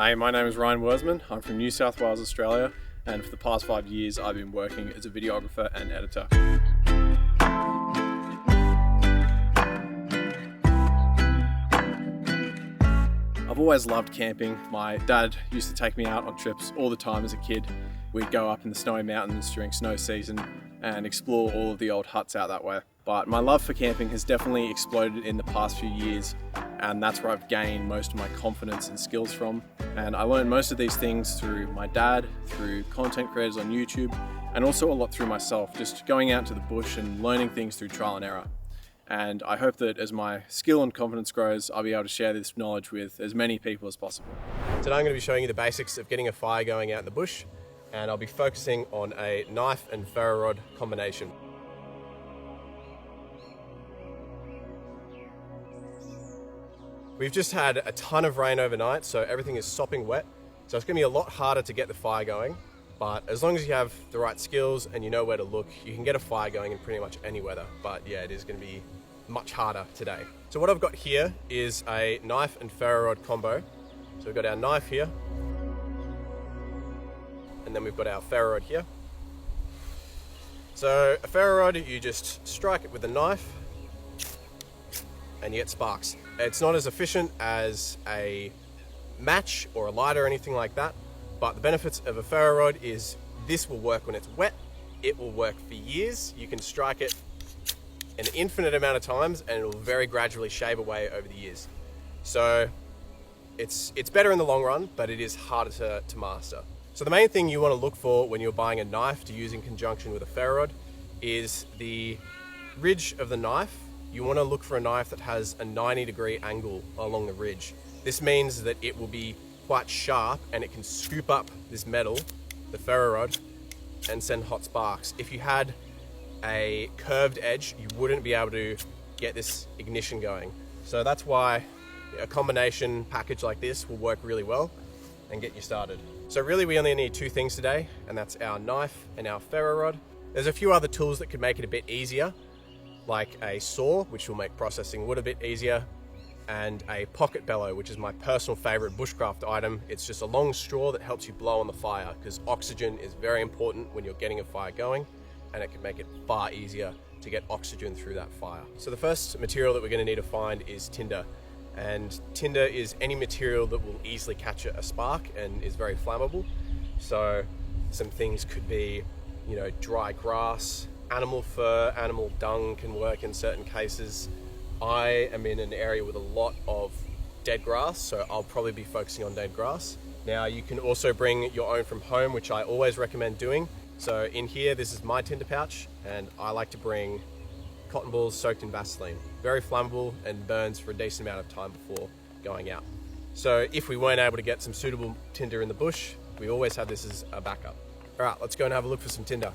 Hey, my name is Ryan Worsman. I'm from New South Wales, Australia, and for the past 5 years I've been working as a videographer and editor. I've always loved camping. My dad used to take me out on trips all the time as a kid. We'd go up in the snowy mountains during snow season and explore all of the old huts out that way. But my love for camping has definitely exploded in the past few years, and that's where I've gained most of my confidence and skills from. And I learned most of these things through my dad, through content creators on YouTube, and also a lot through myself, just going out to the bush and learning things through trial and error. And I hope that as my skill and confidence grows, I'll be able to share this knowledge with as many people as possible. Today I'm going to be showing you the basics of getting a fire going out in the bush, and I'll be focusing on a knife and ferro rod combination. We've just had a ton of rain overnight, so everything is sopping wet. So it's going to be a lot harder to get the fire going, but as long as you have the right skills and you know where to look, you can get a fire going in pretty much any weather. But yeah, it is going to be much harder today. So what I've got here is a knife and ferro rod combo. So we've got our knife here, and then we've got our ferro rod here. So a ferro rod, you just strike it with a knife and you get sparks. It's not as efficient as a match or a lighter or anything like that, but the benefits of a ferro rod is this will work when it's wet, it will work for years. You can strike it an infinite amount of times and it will very gradually shave away over the years. So it's better in the long run, but it is harder to master. So the main thing you want to look for when you're buying a knife to use in conjunction with a ferro rod is the ridge of the knife. You want to look for a knife that has a 90-degree angle along the ridge. This means that it will be quite sharp and it can scoop up this metal, the ferro rod, and send hot sparks. If you had a curved edge, you wouldn't be able to get this ignition going. So that's why a combination package like this will work really well and get you started. So really we only need two things today, and that's our knife and our ferro rod. There's a few other tools that could make it a bit easier, like a saw, which will make processing wood a bit easier, and a pocket bellow, which is my personal favorite bushcraft item. It's just a long straw that helps you blow on the fire, because oxygen is very important when you're getting a fire going, and it can make it far easier to get oxygen through that fire. So the first material that we're going to need to find is tinder. And tinder is any material that will easily catch a spark and is very flammable. So some things could be, dry grass, animal fur, animal dung can work in certain cases. I am in an area with a lot of dead grass, so I'll probably be focusing on dead grass. Now you can also bring your own from home, which I always recommend doing. So in here, this is my tinder pouch, and I like to bring cotton balls soaked in Vaseline. Very flammable and burns for a decent amount of time before going out. So if we weren't able to get some suitable tinder in the bush, we always have this as a backup. All right, let's go and have a look for some tinder.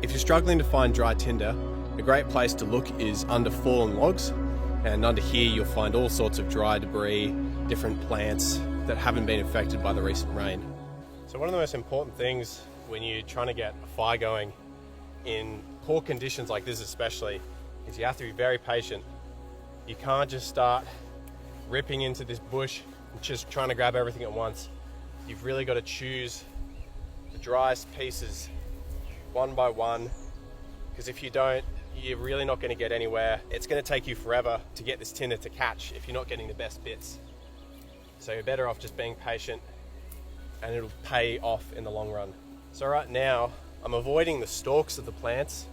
If you're struggling to find dry tinder, a great place to look is under fallen logs, and under here you'll find all sorts of dry debris, different plants that haven't been affected by the recent rain. So one of the most important things when you're trying to get a fire going in poor conditions like this especially, is you have to be very patient. You can't just start ripping into this bush and just trying to grab everything at once. You've really got to choose the driest pieces one by one, because if you don't, you're really not going to get anywhere. It's going to take you forever to get this tinder to catch if you're not getting the best bits. So you're better off just being patient, and it'll pay off in the long run. So right now, I'm avoiding the stalks of the plants,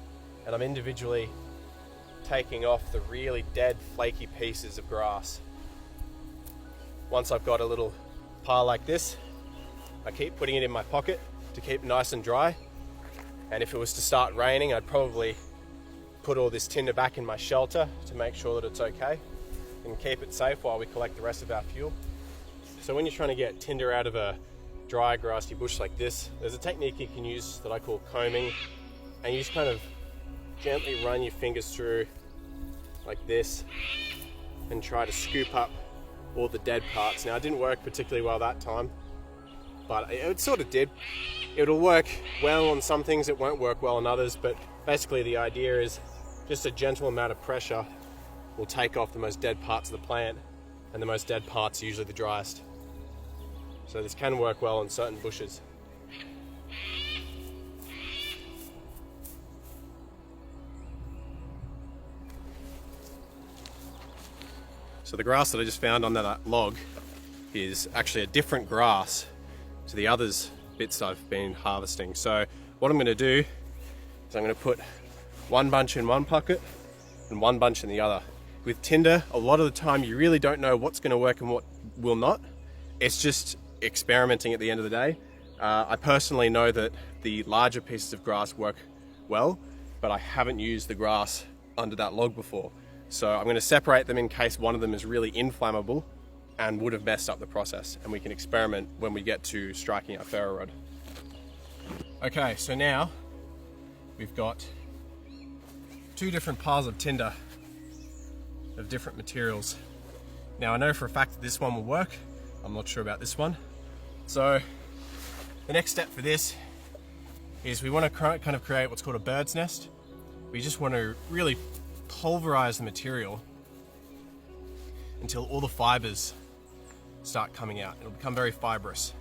and I'm individually taking off the really dead, flaky pieces of grass. Once I've got a little pile like this, I keep putting it in my pocket to keep it nice and dry. And if it was to start raining, I'd probably put all this tinder back in my shelter to make sure that it's okay and keep it safe while we collect the rest of our fuel. So when you're trying to get tinder out of a dry, grassy bush like this, there's a technique you can use that I call combing, and you just kind of gently run your fingers through like this and try to scoop up all the dead parts. Now, it didn't work particularly well that time, but it sort of did. It'll work well on some things, it won't work well on others, but basically the idea is just a gentle amount of pressure will take off the most dead parts of the plant, and the most dead parts are usually the driest. So this can work well on certain bushes. So the grass that I just found on that log is actually a different grass to the others bits I've been harvesting. So what I'm going to do is I'm going to put one bunch in one bucket and one bunch in the other. With Tinder, a lot of the time you really don't know what's going to work and what will not. It's just experimenting at the end of the day. I personally know that the larger pieces of grass work well, but I haven't used the grass under that log before. So I'm going to separate them in case one of them is really inflammable and would have messed up the process, and we can experiment when we get to striking our ferro rod. Okay, so now we've got two different piles of tinder of different materials. Now I know for a fact that this one will work. I'm not sure about this one. So the next step for this is we want to kind of create what's called a bird's nest. We just want to really pulverize the material until all the fibers start coming out. It'll become very fibrous.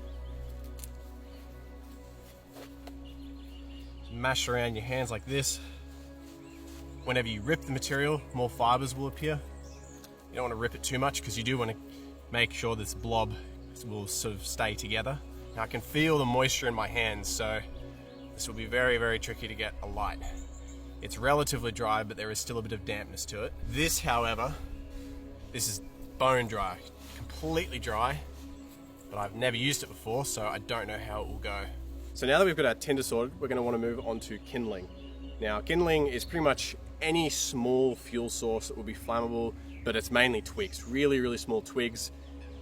Mash around your hands like this. Whenever you rip the material, more fibers will appear. You don't want to rip it too much because you do want to make sure this blob will sort of stay together. Now I can feel the moisture in my hands, so this will be very, very tricky to get alight. It's relatively dry, but there is still a bit of dampness to it. This, however, this is bone dry, completely dry, but I've never used it before, so I don't know how it will go. So now that we've got our tinder sorted, we're going to want to move on to kindling. Now, kindling is pretty much any small fuel source that will be flammable, but it's mainly twigs, really, really small twigs,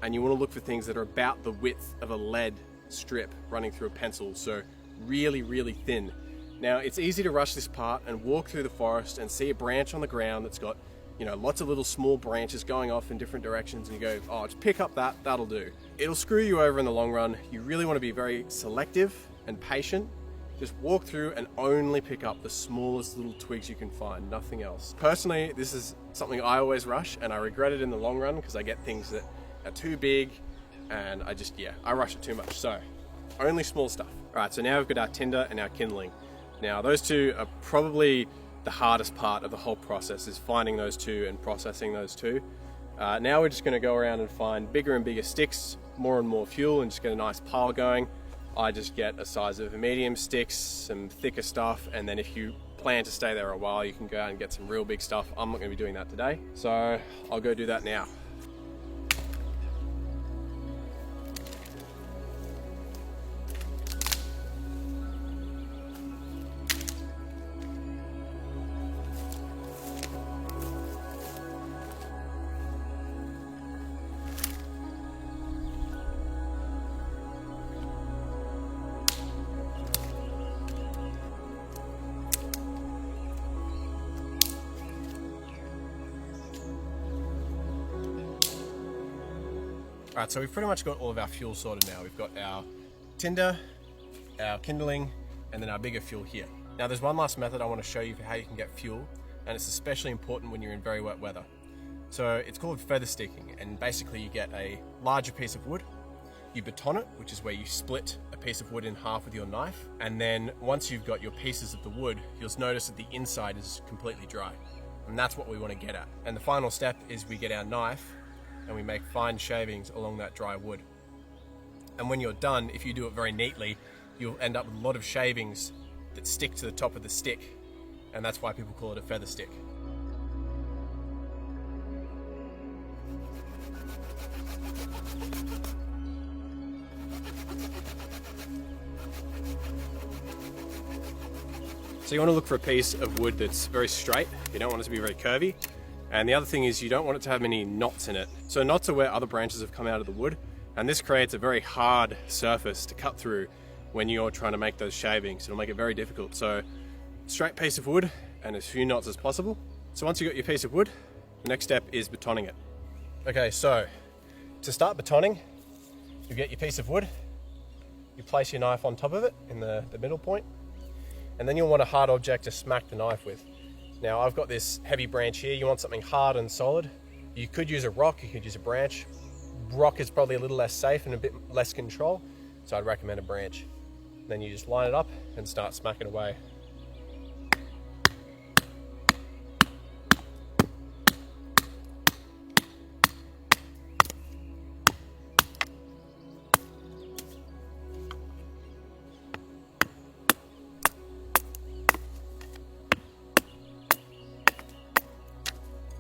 and you want to look for things that are about the width of a lead strip running through a pencil, so really, really thin. Now, it's easy to rush this part and walk through the forest and see a branch on the ground that's got, you know, lots of little small branches going off in different directions, and you go, oh, just pick up that, that'll do. It'll screw you over in the long run. You really want to be very selective and patient. Just walk through and only pick up the smallest little twigs you can find, nothing else. Personally, this is something I always rush, and I regret it in the long run because I get things that are too big, and I rush it too much. So, only small stuff. All right, so now we've got our tinder and our kindling. Now, those two are probably the hardest part of the whole process, is finding those two and processing those two. Now we're just going to go around and find bigger and bigger sticks, more and more fuel, and just get a nice pile going. I just get a size of medium sticks, some thicker stuff, and then if you plan to stay there a while, you can go out and get some real big stuff. I'm not going to be doing that today, so I'll go do that now. Alright, so we've pretty much got all of our fuel sorted now. We've got our tinder, our kindling, and then our bigger fuel here. Now there's one last method I want to show you for how you can get fuel, and it's especially important when you're in very wet weather. So it's called feather sticking, and basically you get a larger piece of wood, you baton it, which is where you split a piece of wood in half with your knife, and then once you've got your pieces of the wood, you'll notice that the inside is completely dry. And that's what we want to get at. And the final step is we get our knife and we make fine shavings along that dry wood. And when you're done, if you do it very neatly, you'll end up with a lot of shavings that stick to the top of the stick, and that's why people call it a feather stick. So you want to look for a piece of wood that's very straight. You don't want it to be very curvy. And the other thing is you don't want it to have any knots in it. So knots are where other branches have come out of the wood, and this creates a very hard surface to cut through when you're trying to make those shavings. It'll make it very difficult. So straight piece of wood and as few knots as possible. So once you've got your piece of wood, the next step is batoning it. Okay, so to start batoning, you get your piece of wood, you place your knife on top of it in the middle point, and then you'll want a hard object to smack the knife with. Now I've got this heavy branch here. You want something hard and solid. You could use a rock, you could use a branch. Rock is probably a little less safe and a bit less control, so I'd recommend a branch. Then you just line it up and start smacking away.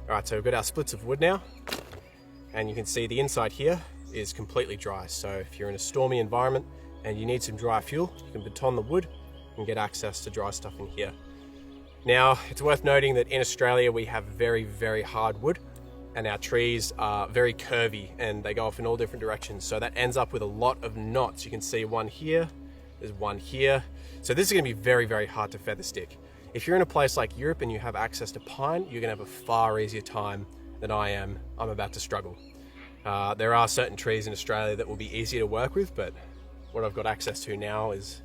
Alright, so we've got our splits of wood now, and you can see the inside here is completely dry. So if you're in a stormy environment and you need some dry fuel, you can baton the wood and get access to dry stuff in here. Now, it's worth noting that in Australia we have very, very hard wood, and our trees are very curvy and they go off in all different directions. So that ends up with a lot of knots. You can see one here, there's one here. So this is gonna be very, very hard to feather stick. If you're in a place like Europe and you have access to pine, you're gonna have a far easier time than I am. I'm about to struggle. There are certain trees in Australia that will be easier to work with, but what I've got access to now is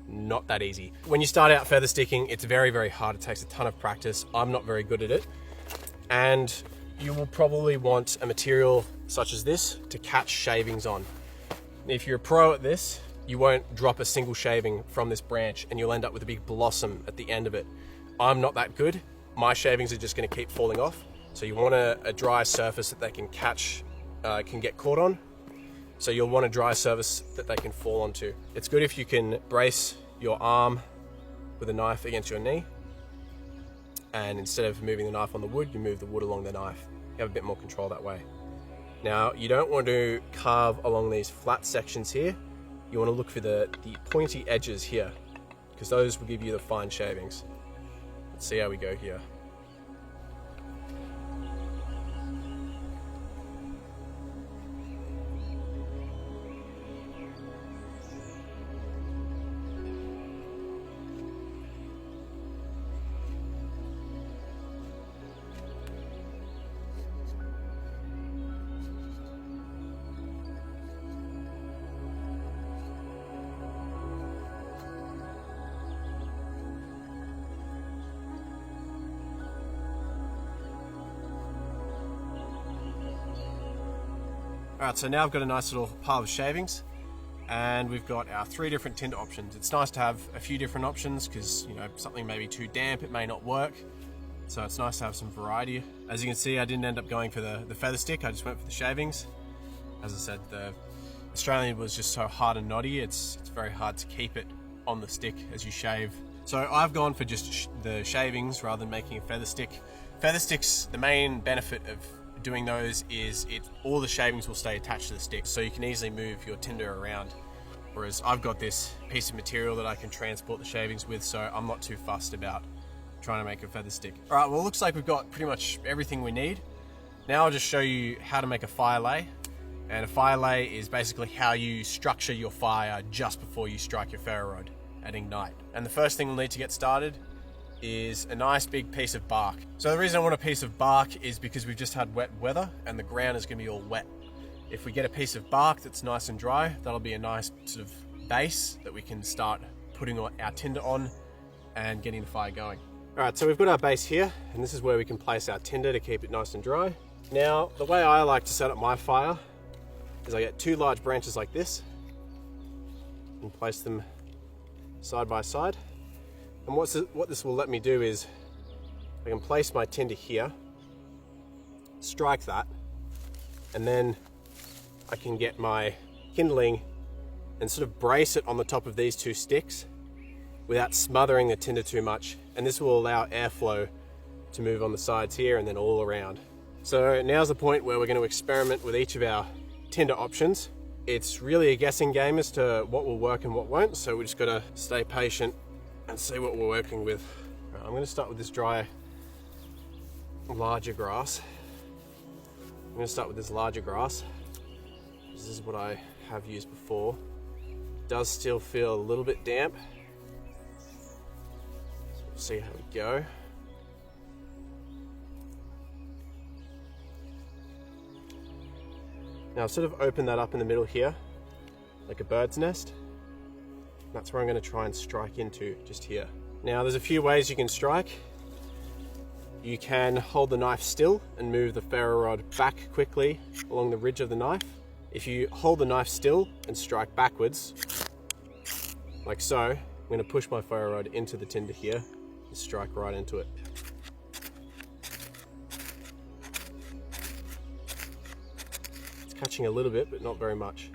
not that easy. When you start out feather sticking, it's very, very hard. It takes a ton of practice. I'm not very good at it. And you will probably want a material such as this to catch shavings on. If you're a pro at this, you won't drop a single shaving from this branch and you'll end up with a big blossom at the end of it. I'm not that good. My shavings are just gonna keep falling off. So you want a dry surface that they can catch, can get caught on. So you'll want a dry surface that they can fall onto. It's good if you can brace your arm with a knife against your knee, and instead of moving the knife on the wood, you move the wood along the knife. You have a bit more control that way. Now, you don't want to carve along these flat sections here. You want to look for the pointy edges here, because those will give you the fine shavings. Let's see how we go here. Alright, so now I've got a nice little pile of shavings, and we've got our 3 different tinder options. It's nice to have a few different options because, you know, something may be too damp, it may not work. So it's nice to have some variety. As you can see, I didn't end up going for the feather stick, I just went for the shavings. As I said, the Australian was just so hard and knotty, it's very hard to keep it on the stick as you shave. So I've gone for just the shavings rather than making a feather stick. Feather sticks, the main benefit of doing those is all the shavings will stay attached to the stick, so you can easily move your tinder around. Whereas I've got this piece of material that I can transport the shavings with, so I'm not too fussed about trying to make a feather stick. All right, well, it looks like we've got pretty much everything we need. Now I'll just show you how to make a fire lay. And a fire lay is basically how you structure your fire just before you strike your ferro rod at ignite. And the first thing we'll need to get started is a nice big piece of bark. So the reason I want a piece of bark is because we've just had wet weather and the ground is gonna be all wet. If we get a piece of bark that's nice and dry, that'll be a nice sort of base that we can start putting our tinder on and getting the fire going. All right, so we've got our base here, and this is where we can place our tinder to keep it nice and dry. Now, the way I like to set up my fire is I get 2 large branches like this and place them side by side. And what this will let me do is I can place my tinder here, strike that, and then I can get my kindling and sort of brace it on the top of these 2 sticks without smothering the tinder too much. And this will allow airflow to move on the sides here and then all around. So now's the point where we're going to experiment with each of our tinder options. It's really a guessing game as to what will work and what won't, so we just got to stay patient and see what we're working with. Right, I'm going to start with this dry, larger grass. I'm going to start with this larger grass. This is what I have used before. It does still feel a little bit damp. So we'll see how we go. Now I've sort of opened that up in the middle here, like a bird's nest. That's where I'm going to try and strike into, just here. Now there's a few ways you can strike. You can hold the knife still and move the ferro rod back quickly along the ridge of the knife. If you hold the knife still and strike backwards, like so, I'm going to push my ferro rod into the tinder here and strike right into it. It's catching a little bit, but not very much.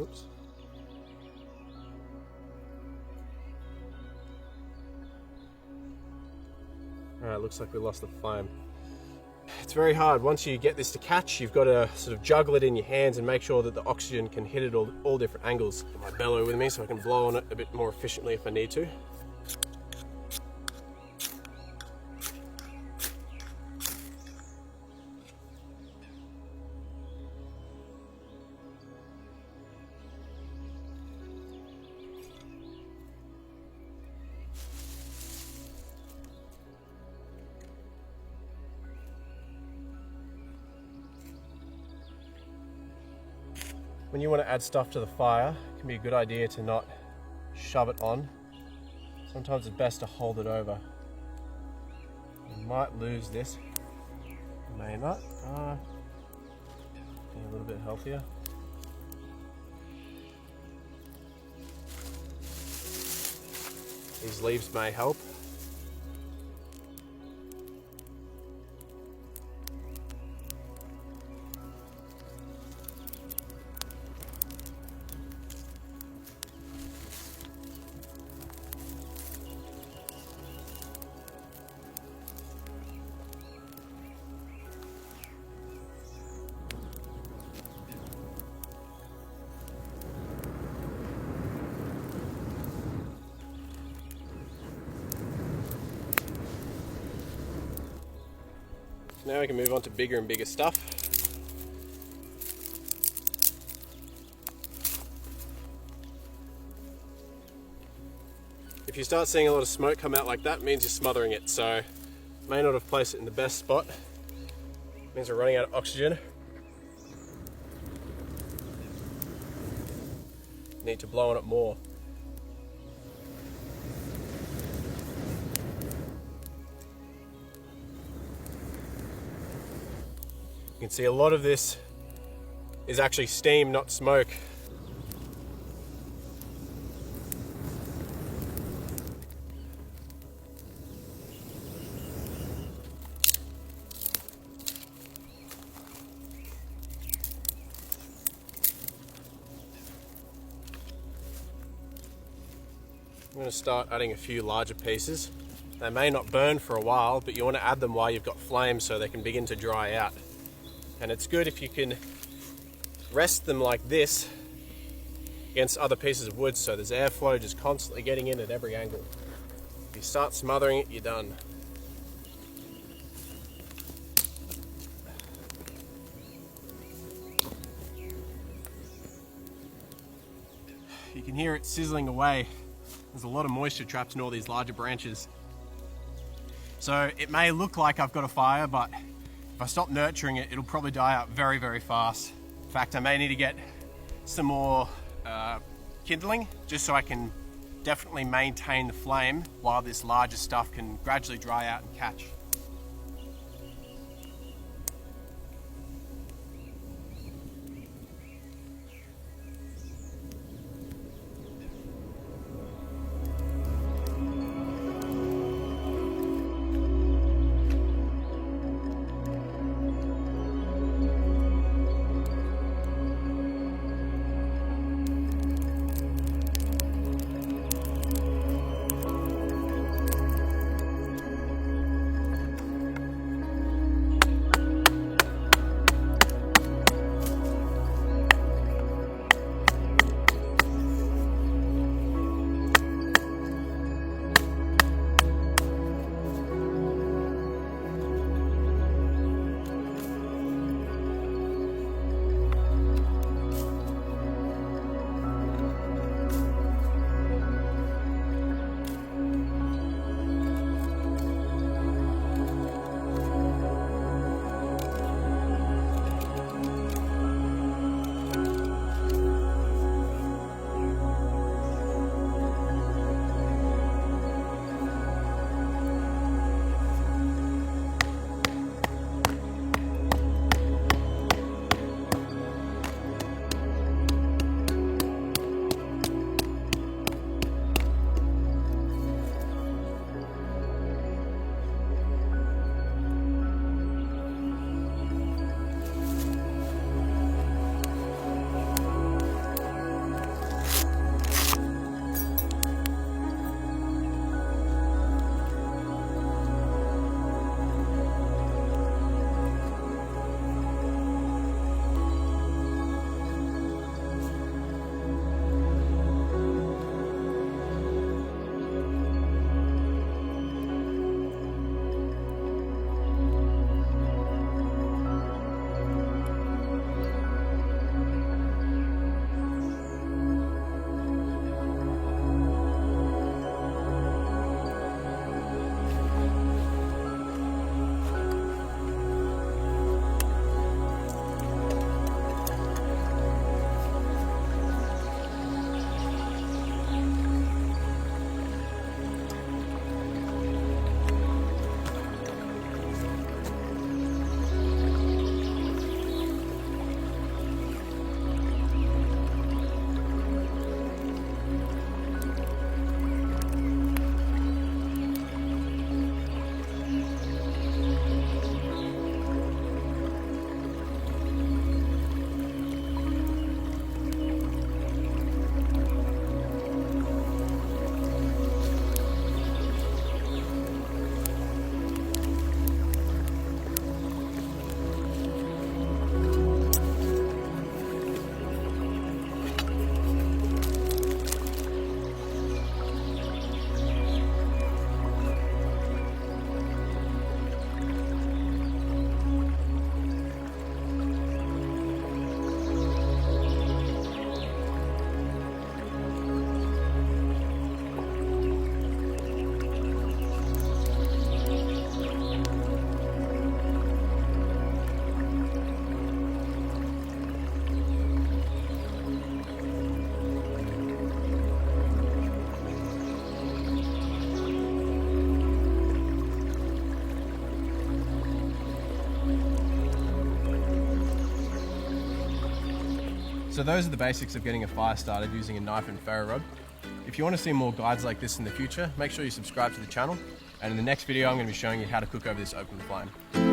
Oops. Alright, looks like we lost the flame. It's very hard. Once you get this to catch, you've got to sort of juggle it in your hands and make sure that the oxygen can hit it all different angles. Got my bellow with me so I can blow on it a bit more efficiently if I need to. When you want to add stuff to the fire, it can be a good idea to not shove it on. Sometimes it's best to hold it over. You might lose this, you may not. Be a little bit healthier. These leaves may help. Now we can move on to bigger and bigger stuff. If you start seeing a lot of smoke come out like that, it means you're smothering it, so may not have placed it in the best spot. It means we're running out of oxygen. Need to blow on it more. You can see a lot of this is actually steam, not smoke. I'm going to start adding a few larger pieces. They may not burn for a while, but you want to add them while you've got flame so they can begin to dry out. And it's good if you can rest them like this against other pieces of wood so there's airflow just constantly getting in at every angle. If you start smothering it, you're done. You can hear it sizzling away. There's a lot of moisture trapped in all these larger branches. So it may look like I've got a fire, but if I stop nurturing it, it'll probably die out very, very fast. In fact, I may need to get some more kindling just so I can definitely maintain the flame while this larger stuff can gradually dry out and catch. So those are the basics of getting a fire started using a knife and ferro rod. If you want to see more guides like this in the future, make sure you subscribe to the channel. And in the next video, I'm going to be showing you how to cook over this open flame.